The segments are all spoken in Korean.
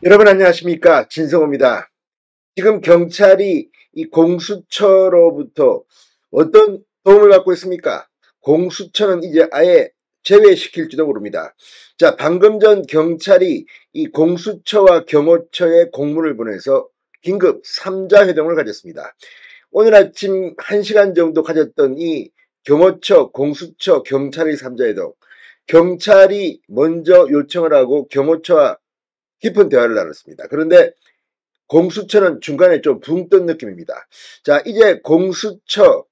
여러분 안녕하십니까, 진성호입니다. 지금 경찰이 이 공수처로부터 어떤 도움을 받고 있습니까? 공수처는 이제 아예 제외시킬지도 모릅니다. 자, 방금 전 경찰이 이 공수처와 경호처에 공문을 보내서 긴급 3자 회동을 가졌습니다. 오늘 아침 1시간 정도 가졌던 이 경호처, 공수처, 경찰의 3자 회동, 경찰이 먼저 요청을 하고 경호처와 깊은 대화를 나눴습니다. 그런데 공수처는 중간에 좀 붕 뜬 느낌입니다. 자, 이제 공수처,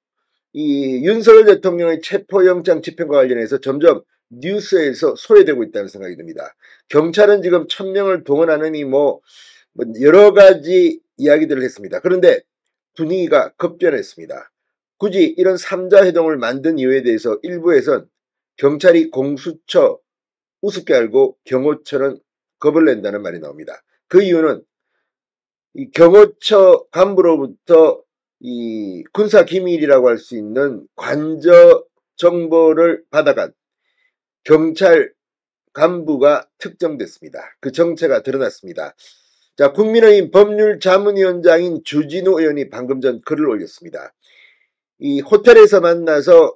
이 윤석열 대통령의 체포영장 집행과 관련해서 점점 뉴스에서 소외되고 있다는 생각이 듭니다. 경찰은 지금 1000명을 동원하느니 뭐 여러 가지 이야기들을 했습니다. 그런데 분위기가 급변했습니다. 굳이 이런 3자 회동을 만든 이유에 대해서 일부에선 경찰이 공수처 우습게 알고 경호처는 겁을 낸다는 말이 나옵니다. 그 이유는 이 경호처 간부로부터 이 군사 기밀이라고 할 수 있는 관저 정보를 받아간 경찰 간부가 특정됐습니다. 그 정체가 드러났습니다. 자, 국민의힘 법률자문위원장인 주진우 의원이 방금 전 글을 올렸습니다. 이 호텔에서 만나서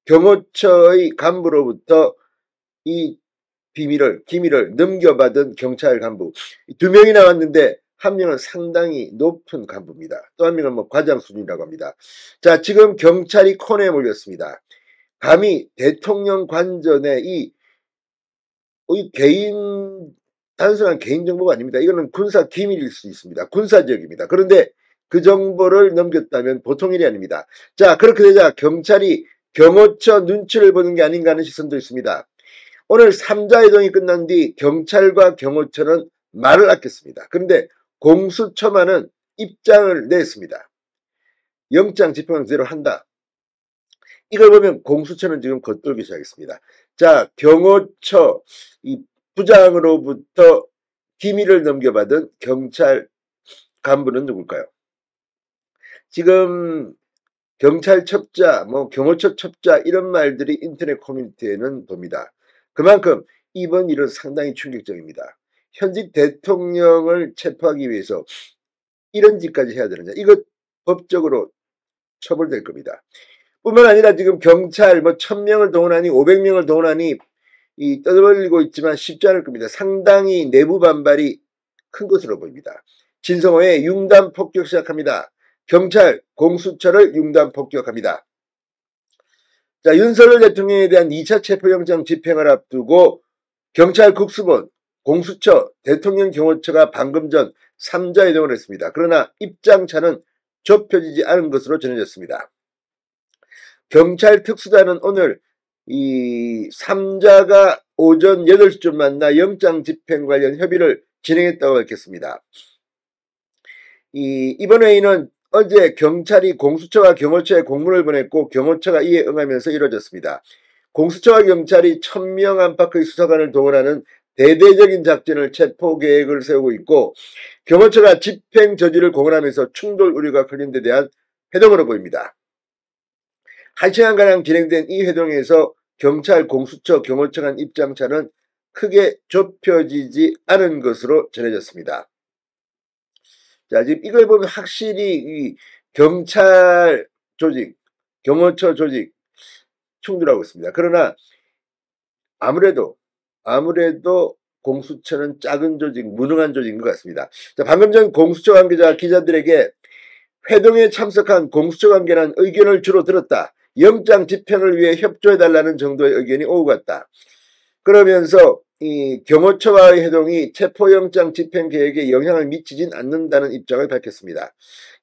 경호처의 간부로부터 이 기밀을 넘겨받은 경찰 간부 2명이 나왔는데 한 명은 상당히 높은 간부입니다. 또 한 명은 뭐 과장 수준이라고 합니다. 자, 지금 경찰이 코너에 몰렸습니다. 감히 대통령 관전에 이 단순한 개인 정보가 아닙니다. 이거는 군사 기밀일 수 있습니다. 군사지역입니다. 그런데 그 정보를 넘겼다면 보통 일이 아닙니다. 자, 그렇게 되자 경찰이 경호처 눈치를 보는 게 아닌가 하는 시선도 있습니다. 오늘 3자 회동이 끝난 뒤 경찰과 경호처는 말을 아꼈습니다. 그런데 공수처만은 입장을 냈습니다. 영장 집행은 그대로 한다. 이걸 보면 공수처는 지금 겉돌기 시작했습니다. 자, 경호처 이 부장으로부터 기밀을 넘겨받은 경찰 간부는 누굴까요? 지금 경찰 첩자, 뭐 경호처 첩자 이런 말들이 인터넷 커뮤니티에는 돕니다. 그만큼 이번 일은 상당히 충격적입니다. 현직 대통령을 체포하기 위해서 이런 짓까지 해야 되느냐. 이거 법적으로 처벌될 겁니다. 뿐만 아니라 지금 경찰 뭐 1000명을 동원하니 500명을 동원하니 이 떠돌리고 있지만 쉽지 않을 겁니다. 상당히 내부 반발이 큰 것으로 보입니다. 진성호의 융단 폭격 시작합니다. 경찰 공수처를 융단 폭격합니다. 자, 윤석열 대통령에 대한 2차 체포영장 집행을 앞두고 경찰 국수본, 공수처, 대통령 경호처가 방금 전 3자 회동을 했습니다. 그러나 입장차는 좁혀지지 않은 것으로 전해졌습니다. 경찰 특수단은 오늘 이 3자가 오전 8시쯤 만나 영장 집행 관련 협의를 진행했다고 밝혔습니다. 이번 회의는 어제 경찰이 공수처와 경호처에 공문을 보냈고 경호처가 이에 응하면서 이루어졌습니다. 공수처와 경찰이 1000명 안팎의 수사관을 동원하는 대대적인 작전을 체포 계획을 세우고 있고 경호처가 집행 저지를 공언하면서 충돌 우려가 클린 데 대한 회동으로 보입니다. 1시간가량 진행된 이 회동에서 경찰, 공수처, 경호처 간 입장차는 크게 좁혀지지 않은 것으로 전해졌습니다. 자, 지금 이걸 보면 확실히 이 경찰 조직, 경호처 조직 충돌하고 있습니다. 그러나 아무래도 공수처는 작은 조직, 무능한 조직인 것 같습니다. 자, 방금 전 공수처 관계자 기자들에게 회동에 참석한 공수처 관계는 의견을 주로 들었다. 영장 집행을 위해 협조해달라는 정도의 의견이 오고 갔다. 그러면서 이 경호처와의 회동이 체포영장 집행 계획에 영향을 미치진 않는다는 입장을 밝혔습니다.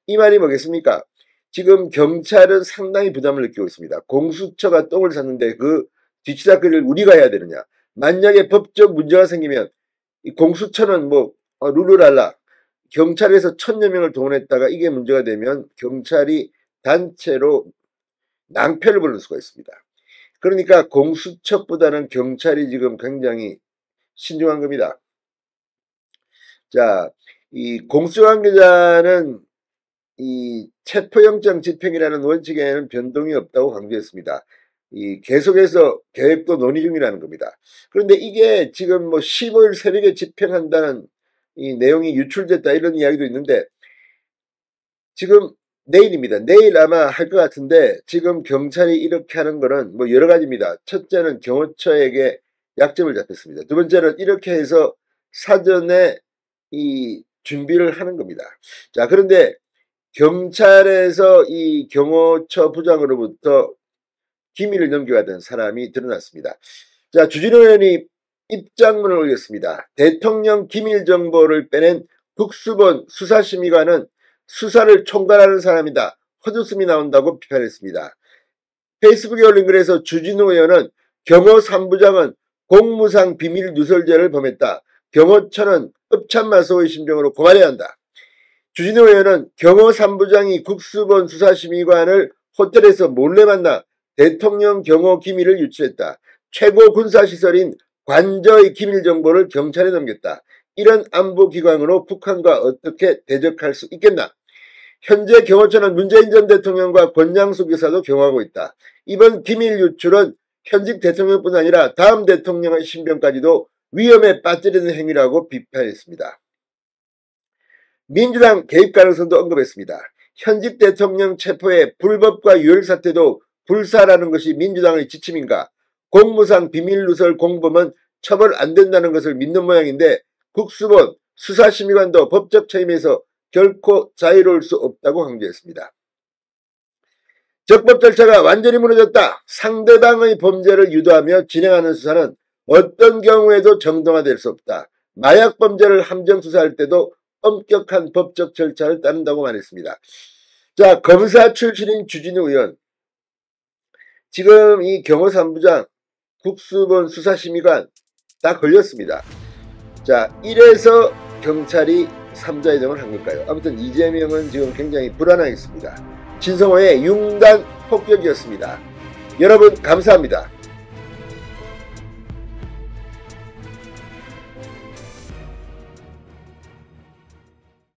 이 말이 뭐겠습니까? 지금 경찰은 상당히 부담을 느끼고 있습니다. 공수처가 똥을 쌌는데 그 뒤치다거리를 우리가 해야 되느냐. 만약에 법적 문제가 생기면 이 공수처는 뭐 룰루랄라 경찰에서 1000여 명을 동원했다가 이게 문제가 되면 경찰이 단체로 낭패를 보는 수가 있습니다. 그러니까 공수처보다는 경찰이 지금 굉장히 신중한 겁니다. 자, 이 공수처 관계자는 이 체포영장 집행이라는 원칙에는 변동이 없다고 강조했습니다. 이 계속해서 계획도 논의 중이라는 겁니다. 그런데 이게 지금 뭐 15일 새벽에 집행한다는 이 내용이 유출됐다 이런 이야기도 있는데 지금 내일입니다. 내일 아마 할 것 같은데 지금 경찰이 이렇게 하는 거는 뭐 여러 가지입니다. 첫째는 경호처에게 약점을 잡혔습니다. 두 번째는 이렇게 해서 사전에 이 준비를 하는 겁니다. 자, 그런데 경찰에서 이 경호처 부장으로부터 기밀을 넘겨가던 사람이 드러났습니다. 자, 주진우 의원이 입장문을 올렸습니다. 대통령 기밀 정보를 빼낸 국수본 수사심의관은 수사를 총괄하는 사람이다. 헛웃음이 나온다고 비판했습니다. 페이스북에 올린 글에서 주진우 의원은 경호 3부장은 공무상 비밀 누설죄를 범했다. 경호처는 읍참마소의 심정으로 고발해야 한다. 주진우 의원은 경호 3부장이 국수본 수사심의관을 호텔에서 몰래 만나 대통령 경호 기밀을 유출했다. 최고 군사시설인 관저의 기밀 정보를 경찰에 넘겼다. 이런 안보기관으로 북한과 어떻게 대적할 수 있겠나? 현재 경호처는 문재인 전 대통령과 권양숙 여사도 경호하고 있다. 이번 기밀 유출은 현직 대통령뿐 아니라 다음 대통령의 신변까지도 위험에 빠뜨리는 행위라고 비판했습니다. 민주당 개입 가능성도 언급했습니다. 현직 대통령 체포의 불법과 유혈 사태도 불사라는 것이 민주당의 지침인가? 공무상 비밀 누설 공범은 처벌 안 된다는 것을 믿는 모양인데 국수본 수사심의관도 법적 책임에서 결코 자유로울 수 없다고 강조했습니다. 적법 절차가 완전히 무너졌다. 상대방의 범죄를 유도하며 진행하는 수사는 어떤 경우에도 정당화될 수 없다. 마약 범죄를 함정 수사할 때도 엄격한 법적 절차를 따른다고 말했습니다. 자, 검사 출신인 주진우 의원. 지금 이 경호 3부장, 국수본 수사심의관 다 걸렸습니다. 자, 이래서 경찰이 3자 이동을 한 걸까요? 아무튼 이재명은 지금 굉장히 불안하겠습니다. 진성호의 융단 폭격이었습니다. 여러분 감사합니다.